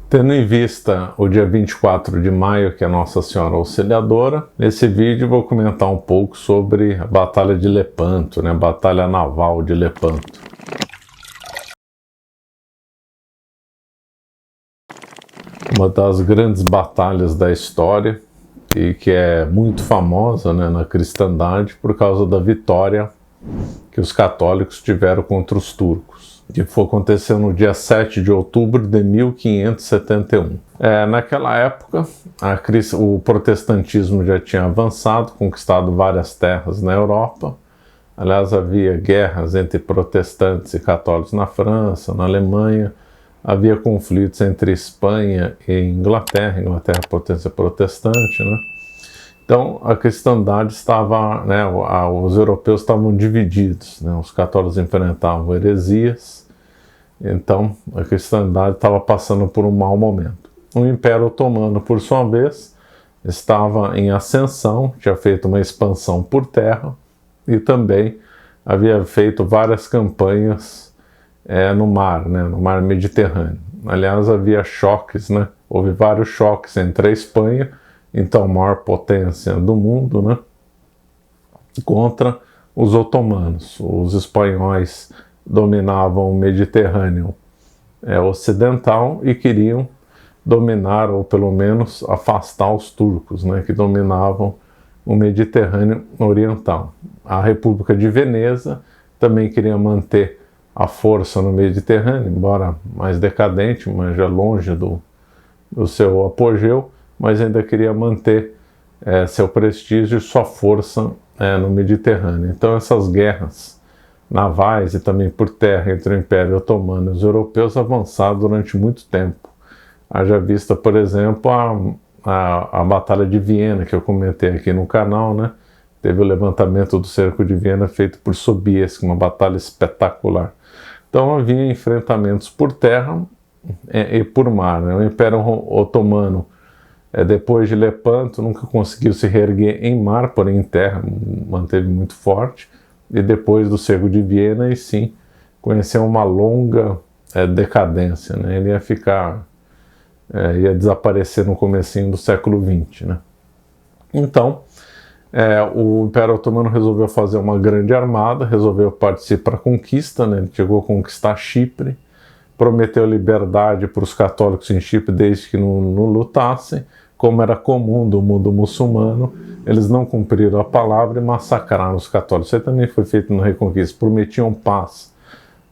Tendo em vista o dia 24 de maio, que é Nossa Senhora Auxiliadora, nesse vídeo vou comentar um pouco sobre a Batalha de Lepanto, né? A Batalha Naval de Lepanto. Uma das grandes batalhas da história e que é muito famosa, né, na cristandade por causa da vitória que os católicos tiveram contra os turcos, que aconteceu no dia 7 de outubro de 1571. Naquela época, o protestantismo já tinha avançado, conquistado várias terras na Europa. Aliás, havia guerras entre protestantes e católicos na França, na Alemanha. Havia conflitos entre Espanha e Inglaterra, potência protestante, né? Então, a cristandade estava, né, os europeus estavam divididos, né? Os católicos enfrentavam heresias, então a cristandade estava passando por um mau momento. O Império Otomano, por sua vez, estava em ascensão, tinha feito uma expansão por terra e também havia feito várias campanhas no mar, né, no mar Mediterrâneo. Aliás, havia choques, né? Houve vários choques entre a Espanha, então a maior potência do mundo, né, contra os otomanos. Os espanhóis dominavam o Mediterrâneo ocidental e queriam dominar, ou pelo menos afastar os turcos, né, que dominavam o Mediterrâneo oriental. A República de Veneza também queria manter a força no Mediterrâneo, embora mais decadente, mas já longe do seu apogeu, mas ainda queria manter seu prestígio e sua força no Mediterrâneo. Então essas guerras navais e também por terra entre o Império Otomano e os europeus avançaram durante muito tempo. Haja vista, por exemplo, a Batalha de Viena, que eu comentei aqui no canal, né? Teve o levantamento do cerco de Viena feito por Sobieski, uma batalha espetacular. Então havia enfrentamentos por terra e por mar, né? O Império Otomano, depois de Lepanto, nunca conseguiu se reerguer em mar, porém em terra manteve muito forte. E depois do cerco de Viena, e sim, conheceu uma longa decadência, né? Ele ia desaparecer no comecinho do século XX, né? Então, o Império Otomano resolveu fazer uma grande armada, resolveu partir para a conquista, né? Ele chegou a conquistar Chipre, prometeu liberdade para os católicos em Chipre desde que não lutassem. Como era comum do mundo muçulmano, eles não cumpriram a palavra e massacraram os católicos. Isso também foi feito na Reconquista. Prometiam paz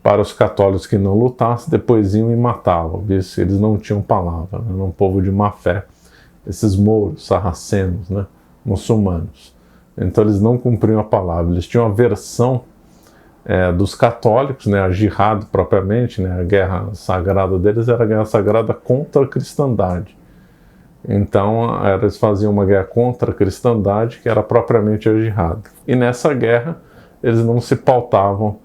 para os católicos que não lutassem, depois iam e matavam. Eles não tinham palavra, né? Era um povo de má fé. Esses mouros, sarracenos, né? Muçulmanos. Então eles não cumpriam a palavra. Eles tinham a versão dos católicos, né? A jihad propriamente, né? A guerra sagrada deles era a guerra sagrada contra a cristandade. Então eles faziam uma guerra contra a cristandade, que era propriamente a jihad. E nessa guerra eles não se pautavam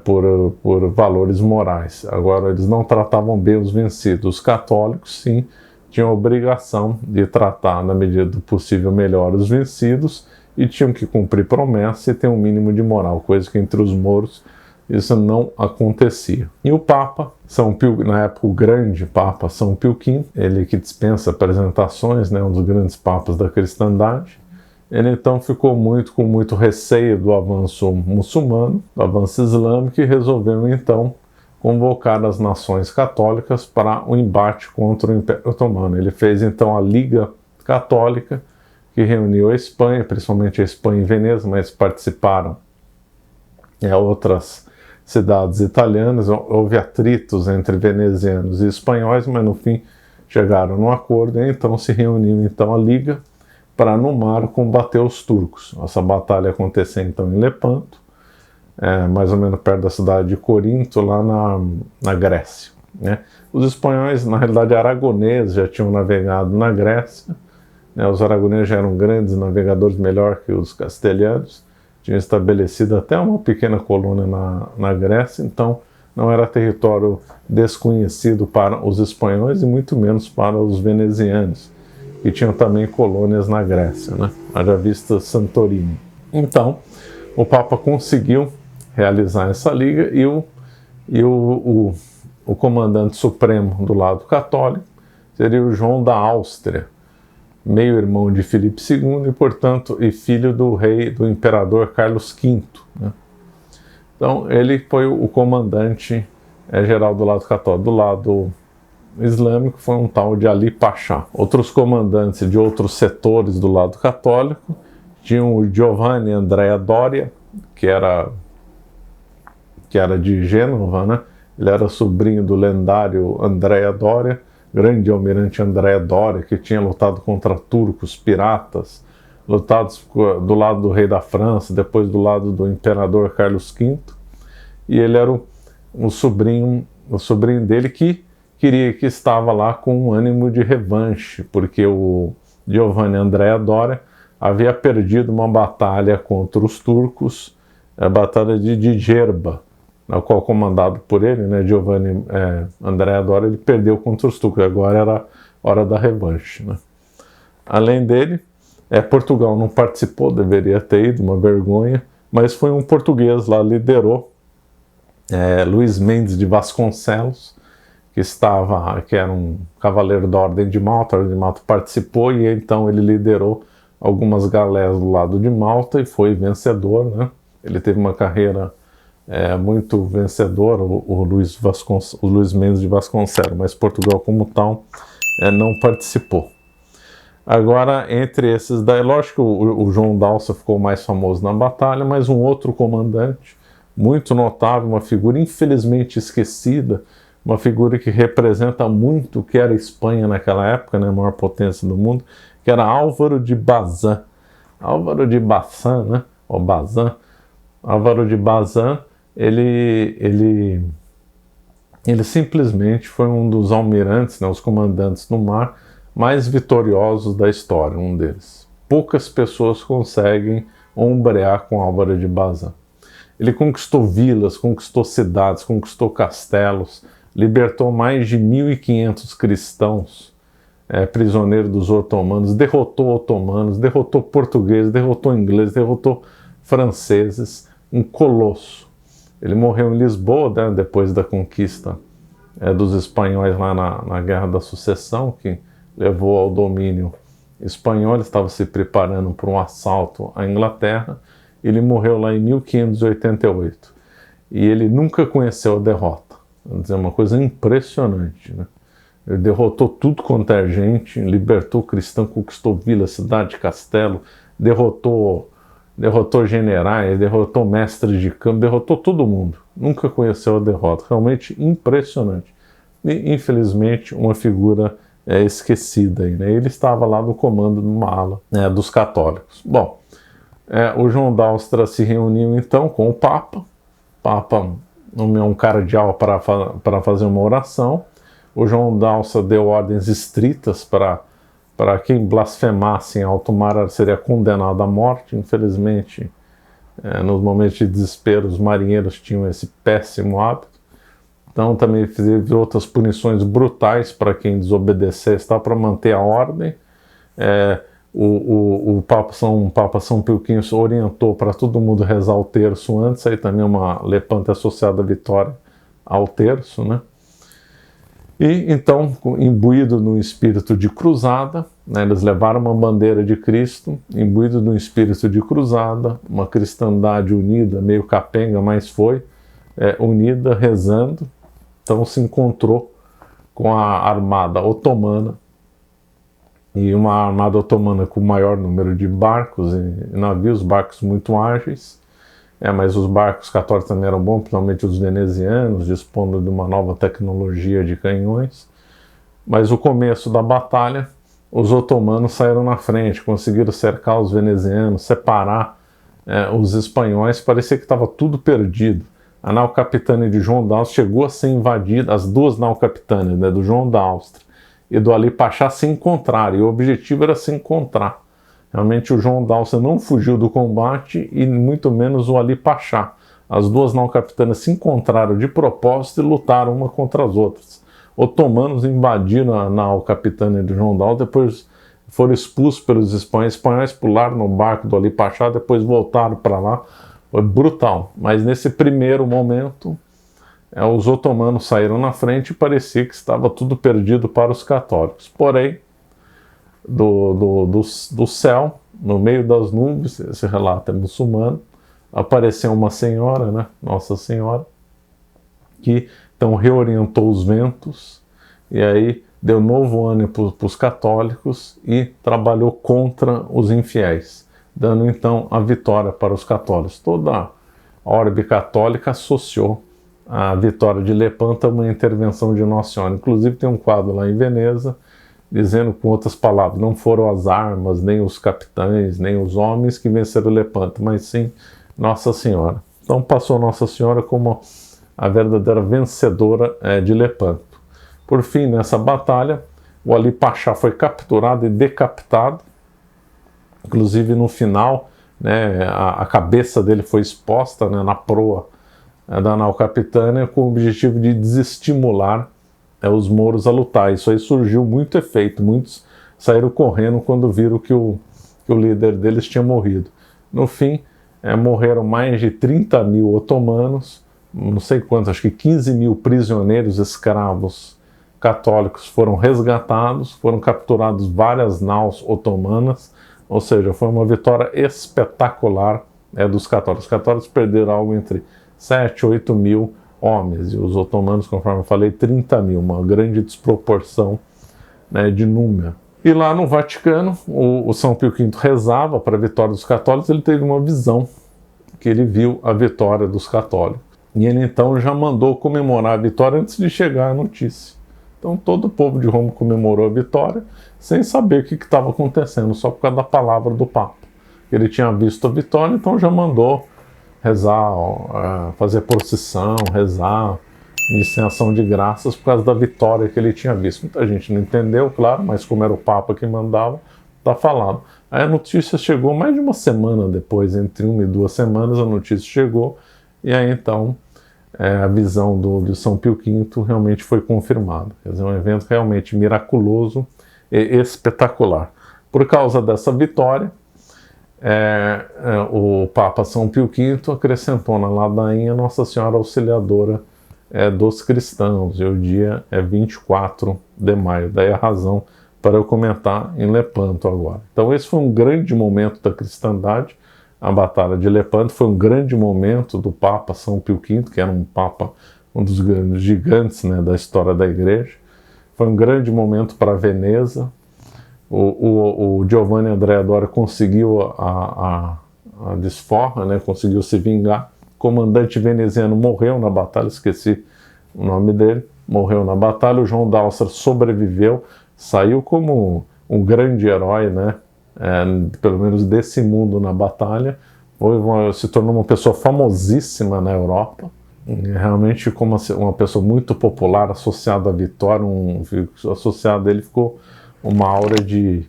por valores morais. Agora, eles não tratavam bem os vencidos. Os católicos, sim, tinham a obrigação de tratar, na medida do possível, melhor os vencidos e tinham que cumprir promessa e ter um mínimo de moral, coisa que entre os mouros isso não acontecia. E o Papa, São Pio, na época o grande Papa São Pio V, ele que dispensa apresentações, né, um dos grandes papas da cristandade, ele então ficou com muito receio do avanço muçulmano, do avanço islâmico, e resolveu então convocar as nações católicas para o embate contra o Império Otomano. Ele fez então a Liga Católica, que reuniu a Espanha, principalmente a Espanha e Veneza, mas participaram outras cidades italianas. Houve atritos entre venezianos e espanhóis, mas no fim chegaram num acordo e então se reuniu então a Liga para no mar combater os turcos. Essa batalha aconteceu então em Lepanto, mais ou menos perto da cidade de Corinto, lá na Grécia, né? Os espanhóis, na realidade aragoneses, já tinham navegado na Grécia, né? Os aragoneses já eram grandes navegadores, melhor que os castelhanos, tinham estabelecido até uma pequena colônia na Grécia, então não era território desconhecido para os espanhóis e muito menos para os venezianos, que tinham também colônias na Grécia, né? Haja vista Santorini. Então, o Papa conseguiu realizar essa liga e o o comandante supremo do lado católico seria o João da Áustria, meio-irmão de Filipe II e, portanto, filho do do imperador Carlos V, né? Então, ele foi o comandante geral do lado católico. Do lado islâmico foi um tal de Ali Pasha. Outros comandantes de outros setores do lado católico tinham o Giovanni Andrea Doria, que era de Gênova, né? Ele era sobrinho do lendário Andrea Doria, grande almirante Andrea Doria, que tinha lutado contra turcos, piratas, lutados do lado do rei da França, depois do lado do imperador Carlos V, e ele era o sobrinho dele que estava lá com um ânimo de revanche, porque o Giovanni Andrea Doria havia perdido uma batalha contra os turcos, a batalha de Djerba, na qual, comandado por ele, né, Giovanni Andrea Doria, ele perdeu contra os turcos. Agora era hora da revanche, né? Além dele, Portugal não participou, deveria ter ido, uma vergonha, mas foi um português lá, liderou, Luís Mendes de Vasconcelos, que era um cavaleiro da Ordem de Malta. A Ordem de Malta participou e então ele liderou algumas galés do lado de Malta e foi vencedor, né? Ele teve uma carreira muito vencedora, o Luís Mendes de Vasconcelos, mas Portugal como tal não participou. Agora, entre esses daí, lógico que o João d'Alça ficou mais famoso na batalha, mas um outro comandante muito notável, uma figura infelizmente esquecida, uma figura que representa muito o que era a Espanha naquela época, né, a maior potência do mundo, que era Álvaro de Bazan. Álvaro de Bazan, né, ou Bazan. Álvaro de Bazan, ele simplesmente foi um dos almirantes, né, os comandantes no mar mais vitoriosos da história, um deles. Poucas pessoas conseguem ombrear com Álvaro de Bazan. Ele conquistou vilas, conquistou cidades, conquistou castelos, libertou mais de 1.500 cristãos prisioneiros dos otomanos, derrotou portugueses, derrotou ingleses, derrotou franceses, um colosso. Ele morreu em Lisboa, né, depois da conquista dos espanhóis lá na Guerra da Sucessão, que levou ao domínio espanhol. Ele estava se preparando para um assalto à Inglaterra. Ele morreu lá em 1588 e ele nunca conheceu a derrota. Vamos dizer, uma coisa impressionante, né? Ele derrotou tudo quanto é gente, libertou cristão, conquistou vila, cidade, castelo, derrotou generais, derrotou mestres de campo, derrotou todo mundo. Nunca conheceu a derrota. Realmente impressionante. E, infelizmente, uma figura esquecida aí, né? Ele estava lá no comando de uma ala dos católicos. Bom, o João d'Austria se reuniu então com o Papa. O Papa nomeou um cardeal para fazer uma oração. O João d'Austria deu ordens estritas para quem blasfemasse em alto mar seria condenado à morte. Infelizmente, nos momentos de desespero, os marinheiros tinham esse péssimo hábito. Então também teve outras punições brutais para quem desobedecesse, para manter a ordem. O Papa São Pio V orientou para todo mundo rezar o terço antes, aí também uma lepanta associada à vitória ao terço, né? E então, imbuído no espírito de cruzada, né, eles levaram uma bandeira de Cristo, imbuído no espírito de cruzada, uma cristandade unida, meio capenga, mas foi unida, rezando. Então se encontrou com a armada otomana, e uma armada otomana com o maior número de barcos e navios, barcos muito ágeis, mas os barcos católicos também eram bons, principalmente os venezianos, dispondo de uma nova tecnologia de canhões. Mas o começo da batalha, os otomanos saíram na frente, conseguiram cercar os venezianos, separar os espanhóis. Parecia que estava tudo perdido. A nau capitânia de João d'Áustria chegou a ser invadida, as duas nau capitâneas, né, do João d'Áustria e do Ali Pasha, se encontraram, e o objetivo era se encontrar. Realmente o João d'Áustria não fugiu do combate e muito menos o Ali Pasha. As duas nau capitâneas se encontraram de propósito e lutaram uma contra as outras. Otomanos invadiram a nau capitânia de João d'Áustria, depois foram expulsos pelos espanhóis. Espanhóis pularam no barco do Ali Pasha, depois voltaram para lá. Foi brutal, mas nesse primeiro momento os otomanos saíram na frente e parecia que estava tudo perdido para os católicos. Porém, do céu, no meio das nuvens, esse relato é muçulmano, apareceu uma senhora, né, Nossa Senhora, que então reorientou os ventos e aí deu novo ânimo para os católicos e trabalhou contra os infiéis, dando então a vitória para os católicos. Toda a orbe católica associou a vitória de Lepanto a uma intervenção de Nossa Senhora. Inclusive tem um quadro lá em Veneza dizendo, com outras palavras, não foram as armas, nem os capitães, nem os homens que venceram Lepanto, mas sim Nossa Senhora. Então passou Nossa Senhora como a verdadeira vencedora de Lepanto. Por fim, nessa batalha, o Ali Pasha foi capturado e decapitado. Inclusive no final, né, a cabeça dele foi exposta, né, na proa da nau Capitânia, com o objetivo de desestimular os mouros a lutar. Isso aí surgiu muito efeito. Muitos saíram correndo quando viram que o líder deles tinha morrido. No fim, morreram mais de 30 mil otomanos, não sei quantos, acho que 15 mil prisioneiros escravos católicos foram resgatados, foram capturados várias naus otomanas, ou seja, foi uma vitória espetacular dos católicos. Os católicos perderam algo entre 7 e 8 mil homens, e os otomanos, conforme eu falei, 30 mil, uma grande desproporção, né, de número. E lá no Vaticano, o São Pio V rezava para a vitória dos católicos. Ele teve uma visão, que ele viu a vitória dos católicos. E ele então já mandou comemorar a vitória antes de chegar a notícia. Então todo o povo de Roma comemorou a vitória, sem saber o que estava acontecendo, só por causa da palavra do Papa. Ele tinha visto a vitória, então já mandou rezar, fazer procissão, rezar, em ação de graças por causa da vitória que ele tinha visto. Muita gente não entendeu, claro, mas como era o Papa que mandava, está falado. Aí a notícia chegou mais de uma semana depois, entre 1 e 2 semanas a notícia chegou, e aí então a visão de São Pio V realmente foi confirmada. Quer dizer, um evento realmente miraculoso e espetacular. Por causa dessa vitória, o Papa São Pio V acrescentou na ladainha Nossa Senhora Auxiliadora dos cristãos, e o dia é 24 de maio. Daí a razão para eu comentar em Lepanto agora. Então esse foi um grande momento da cristandade. A Batalha de Lepanto foi um grande momento do Papa São Pio V, que era um Papa, um dos grandes gigantes, né, da história da Igreja. Foi um grande momento para Veneza. O Giovanni Andrea Doria conseguiu a desforra, né, conseguiu se vingar. O comandante veneziano morreu na batalha, esqueci o nome dele, morreu na batalha. O João d'Austria sobreviveu, saiu como um grande herói, né, pelo menos desse mundo na batalha. Se tornou uma pessoa famosíssima na Europa, realmente como uma pessoa muito popular, associada à vitória, associado a ele ficou uma aura de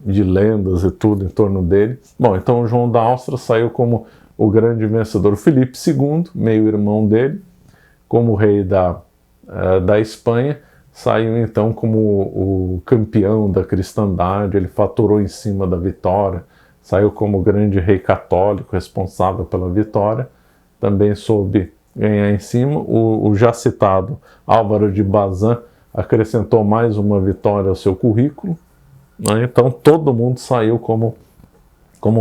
lendas e tudo em torno dele. Bom, então o João da Áustria saiu como o grande vencedor. O Filipe II, meio-irmão dele, como rei da Espanha, saiu então como o campeão da cristandade. Ele faturou em cima da vitória, saiu como o grande rei católico responsável pela vitória, também soube ganhar em cima. O já citado Álvaro de Bazan acrescentou mais uma vitória ao seu currículo, né? Então todo mundo saiu como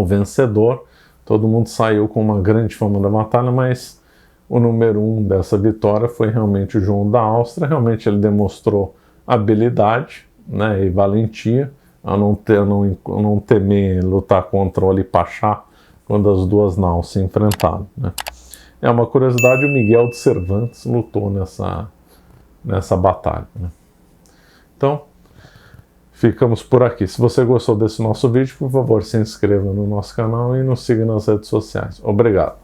vencedor, todo mundo saiu com uma grande fama da batalha, mas o número 1 dessa vitória foi realmente o João da Áustria. Realmente ele demonstrou habilidade, né, e valentia, a não temer lutar contra o Ali Pasha quando as duas naus se enfrentaram, né. É uma curiosidade, o Miguel de Cervantes lutou nessa batalha, né. Então, ficamos por aqui. Se você gostou desse nosso vídeo, por favor, se inscreva no nosso canal e nos siga nas redes sociais. Obrigado.